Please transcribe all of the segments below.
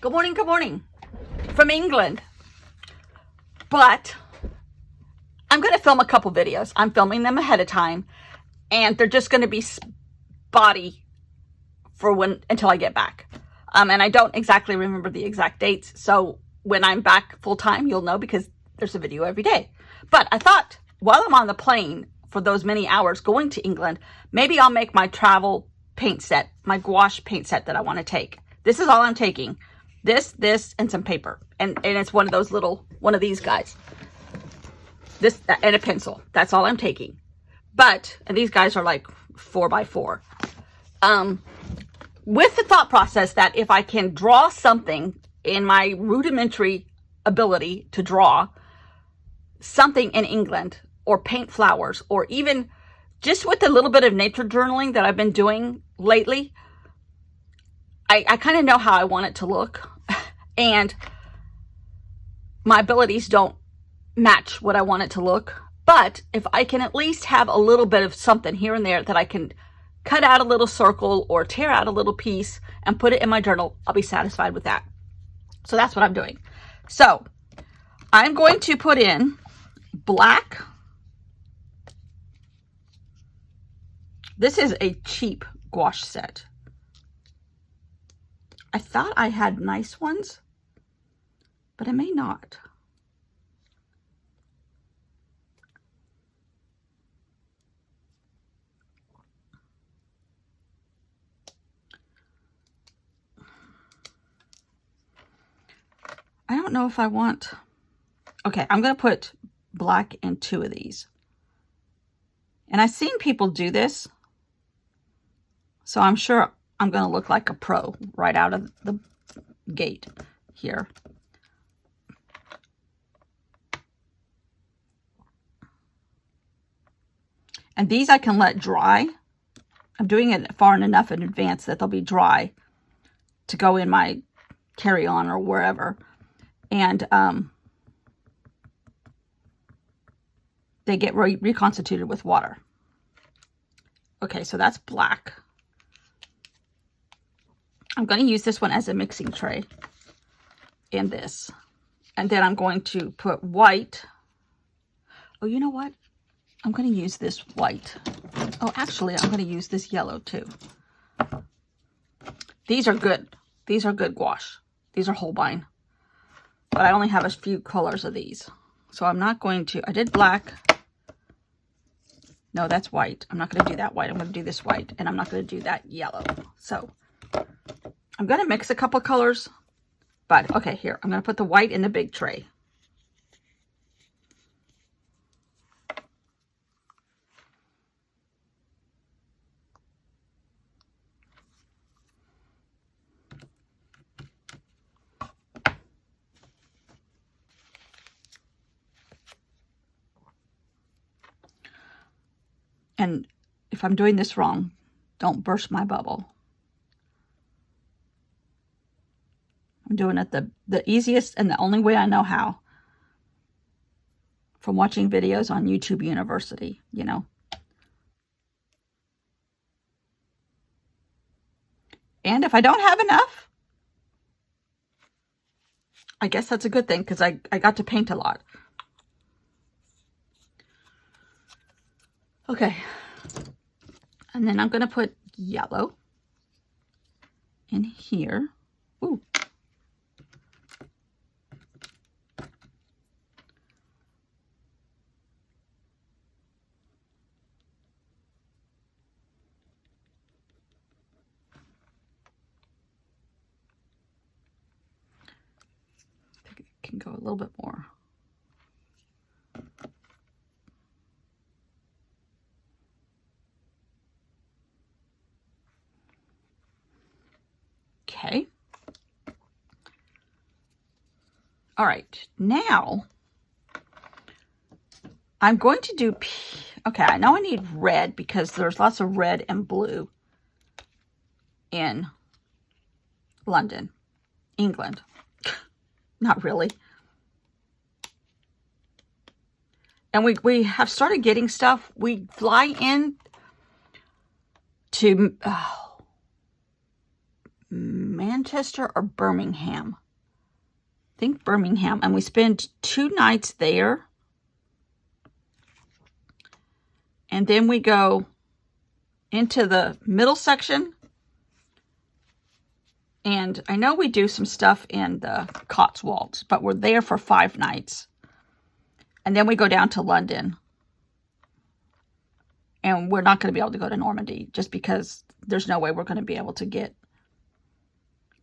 Good morning from England. But I'm going to film a couple videos. I'm filming them ahead of time, and they're just going to be spotty for until I get back. And I don't exactly remember the exact dates, so when I'm back full time, you'll know because there's a video every day. But I thought while I'm on the plane for those many hours going to England, maybe I'll make my travel paint set, my gouache paint set that I want to take. This is all I'm taking. This, and some paper. And it's one of those little, one of these guys. This, and a pencil. That's all I'm taking. But, and these guys are like 4x4. With the thought process that if I can draw something in my rudimentary ability to draw something in England, or paint flowers, or even just with a little bit of nature journaling that I've been doing lately, I kind of know how I want it to look, and my abilities don't match what I want it to look. But if I can at least have a little bit of something here and there that I can cut out a little circle or tear out a little piece and put it in my journal, I'll be satisfied with that. So that's what I'm doing. So I'm going to put in black. This is a cheap gouache set. I thought I had nice ones, but I may not. I don't know if I want... Okay, I'm going to put black in 2 of these. And I've seen people do this, so I'm sure I'm going to look like a pro right out of the gate here. And these I can let dry. I'm doing it far enough in advance that they'll be dry to go in my carry-on or wherever. And they get reconstituted with water. Okay, so that's black. I'm going to use this one as a mixing tray and this. And then I'm going to put white. Oh, you know what? I'm going to use this white. Oh, actually, I'm going to use this yellow too. These are good. These are good gouache. These are Holbein. But I only have a few colors of these. So I'm not going to... I did black. No, that's white. I'm not going to do that white. I'm going to do this white. And I'm not going to do that yellow. So I'm going to mix a couple colors. But, okay, here. I'm going to put the white in the big tray. And if I'm doing this wrong, don't burst my bubble. I'm doing it the easiest and the only way I know how. From watching videos on YouTube University, you know. And if I don't have enough, I guess that's a good thing because I got to paint a lot. Okay. And then I'm going to put yellow in here. Ooh. I think it can go a little bit more. Okay. All right. Now, I'm going to do... Okay, I know I need red because there's lots of red and blue in London, England. Not really. And we have started getting stuff. We fly in to Manchester or Birmingham. I think Birmingham. And we spend 2 nights there. And then we go into the middle section. And I know we do some stuff in the Cotswolds, but we're there for 5 nights. And then we go down to London. And we're not going to be able to go to Normandy just because there's no way we're going to be able to get.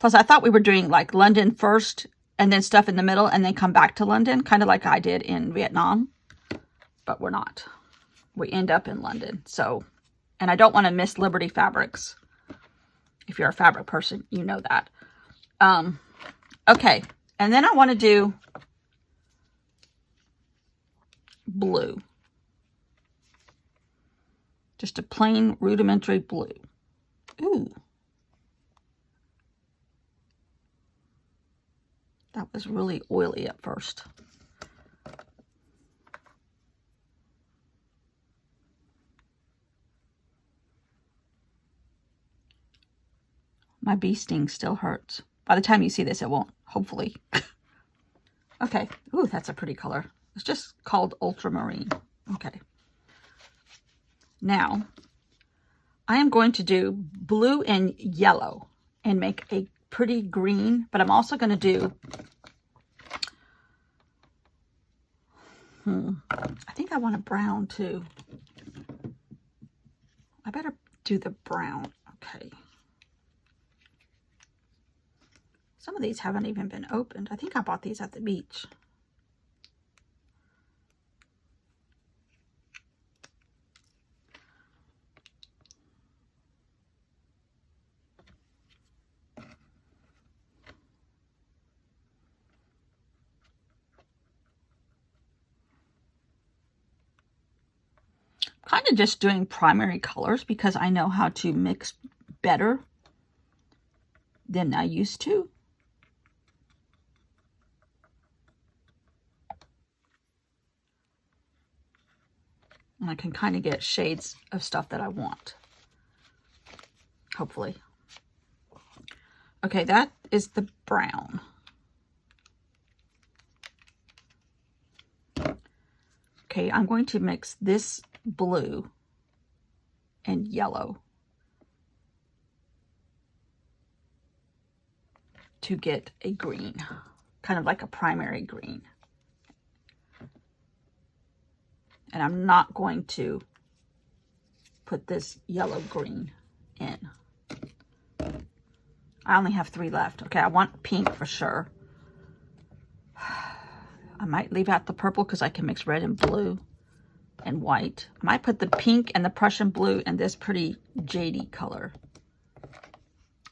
Plus, I thought we were doing like London first and then stuff in the middle and then come back to London, kind of like I did in Vietnam. But we're not. We end up in London. So, and I don't want to miss Liberty Fabrics. If you're a fabric person, you know that. Okay. And then I want to do blue. Just a plain rudimentary blue. Ooh. That was really oily at first. My bee sting still hurts. By the time you see this, it won't, hopefully. Okay. Ooh, that's a pretty color. It's just called ultramarine. Okay. Now, I am going to do blue and yellow and make a pretty green, but I'm also going to do, I think I want a brown too. I better do the brown. Okay. Some of these haven't even been opened. I think I bought these at the beach. Kind of just doing primary colors because I know how to mix better than I used to. And I can kind of get shades of stuff that I want. Hopefully. Okay, that is the brown. Okay, I'm going to mix this blue and yellow to get a green, kind of like a primary green. And I'm not going to put this yellow green in. I only have 3 left. Okay, I want pink for sure. I might leave out the purple because I can mix red and blue and white. I might put the pink and the Prussian blue in this pretty jadey color.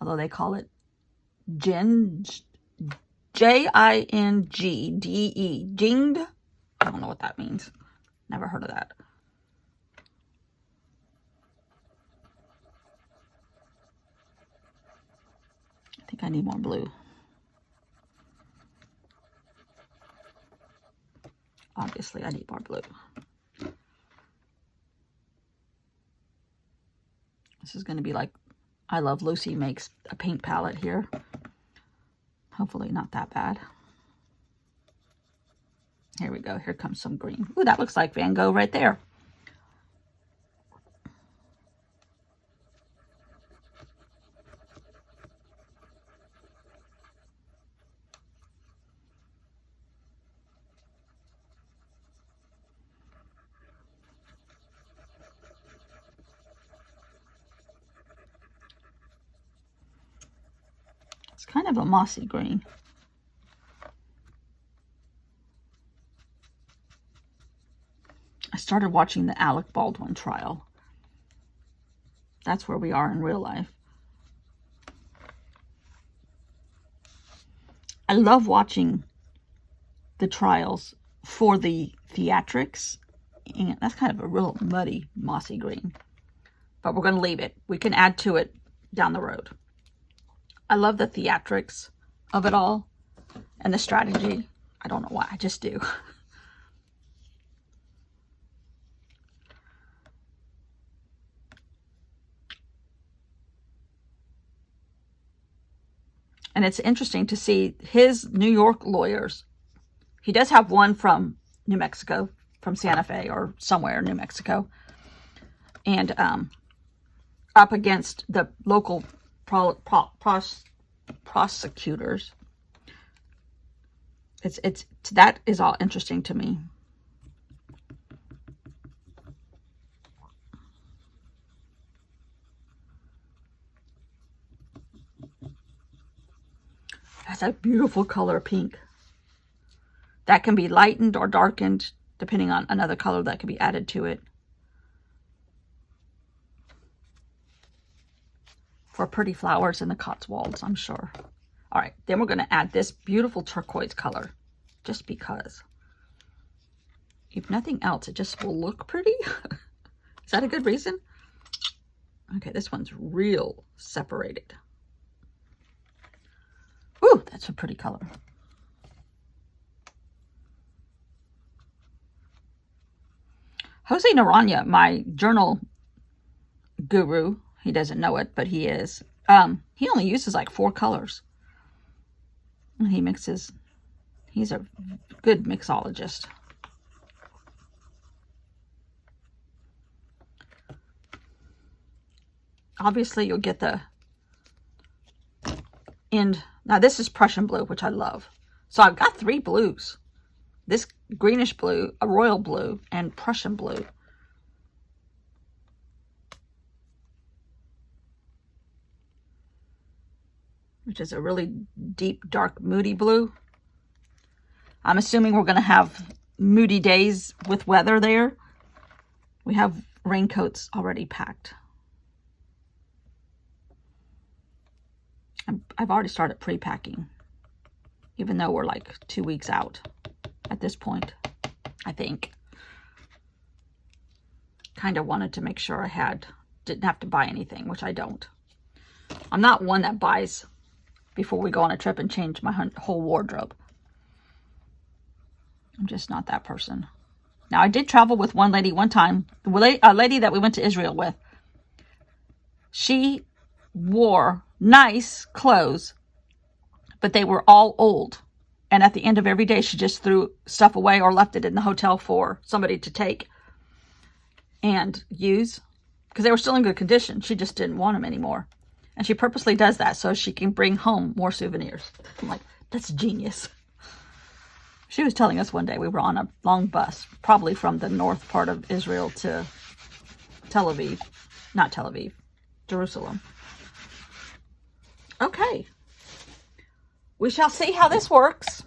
Although they call it J-I-N-G-D-E. Jinged? I don't know what that means. Never heard of that. I think I need more blue. Obviously, I need more blue. This is going to be like I Love Lucy makes a paint palette here. Hopefully not that bad. Here we go. Here comes some green. Ooh, that looks like Van Gogh right there. It's kind of a mossy green. I started watching the Alec Baldwin trial. That's where we are in real life. I love watching the trials for the theatrics. And that's kind of a real muddy, mossy green. But we're going to leave it. We can add to it down the road. I love the theatrics of it all and the strategy. I don't know why, I just do. And it's interesting to see his New York lawyers. He does have one from New Mexico, from Santa Fe or somewhere in New Mexico. And up against the local prosecutors. That is all interesting to me. That's a beautiful color, pink. That can be lightened or darkened depending on another color that can be added to it. For pretty flowers in the Cotswolds, I'm sure. All right, then we're going to add this beautiful turquoise color, just because. If nothing else, it just will look pretty. Is that a good reason? Okay, this one's real separated. Ooh, that's a pretty color. Jose Naranja, my journal guru, he doesn't know it, but he is. He only uses like 4 colors. And he mixes. He's a good mixologist. Obviously, you'll get the end. Now, this is Prussian blue, which I love. So I've got 3 blues. This greenish blue, a royal blue, and Prussian blue. Which is a really deep, dark, moody blue. I'm assuming we're going to have moody days with weather there. We have raincoats already packed. I've already started pre-packing, even though we're like 2 weeks out at this point, I think. Kind of wanted to make sure I didn't have to buy anything, which I don't. I'm not one that buys before we go on a trip and change my whole wardrobe. I'm just not that person. Now, I did travel with one lady one time, a lady that we went to Israel with. She wore nice clothes, but they were all old. And at the end of every day, she just threw stuff away or left it in the hotel for somebody to take and use because they were still in good condition. She just didn't want them anymore. And she purposely does that so she can bring home more souvenirs. I'm like, that's genius. She was telling us one day we were on a long bus, probably from the north part of Israel to Tel Aviv. Not Tel Aviv, Jerusalem. Okay. We shall see how this works.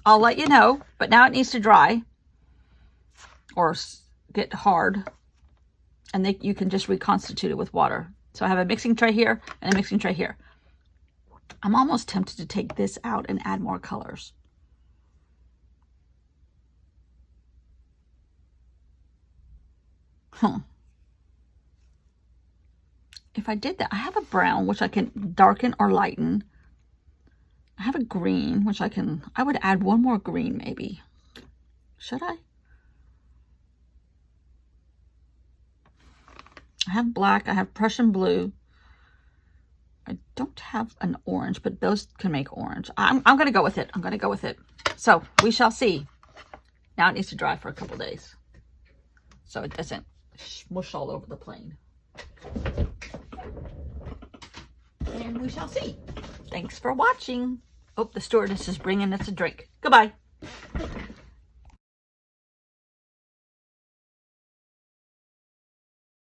I'll let you know, but now it needs to dry or get hard, and you can just reconstitute it with water. So I have a mixing tray here and a mixing tray here. I'm almost tempted to take this out and add more colors. If I did that, I have a brown, which I can darken or lighten. I have a green, which I would add one more green maybe. Should I? I have black, I have Prussian blue. I don't have an orange, but those can make orange. I'm going to go with it. I'm going to go with it. So we shall see. Now it needs to dry for a couple days so it doesn't smush all over the plane. And we shall see. Thanks for watching. Oh, the stewardess is bringing us a drink. Goodbye.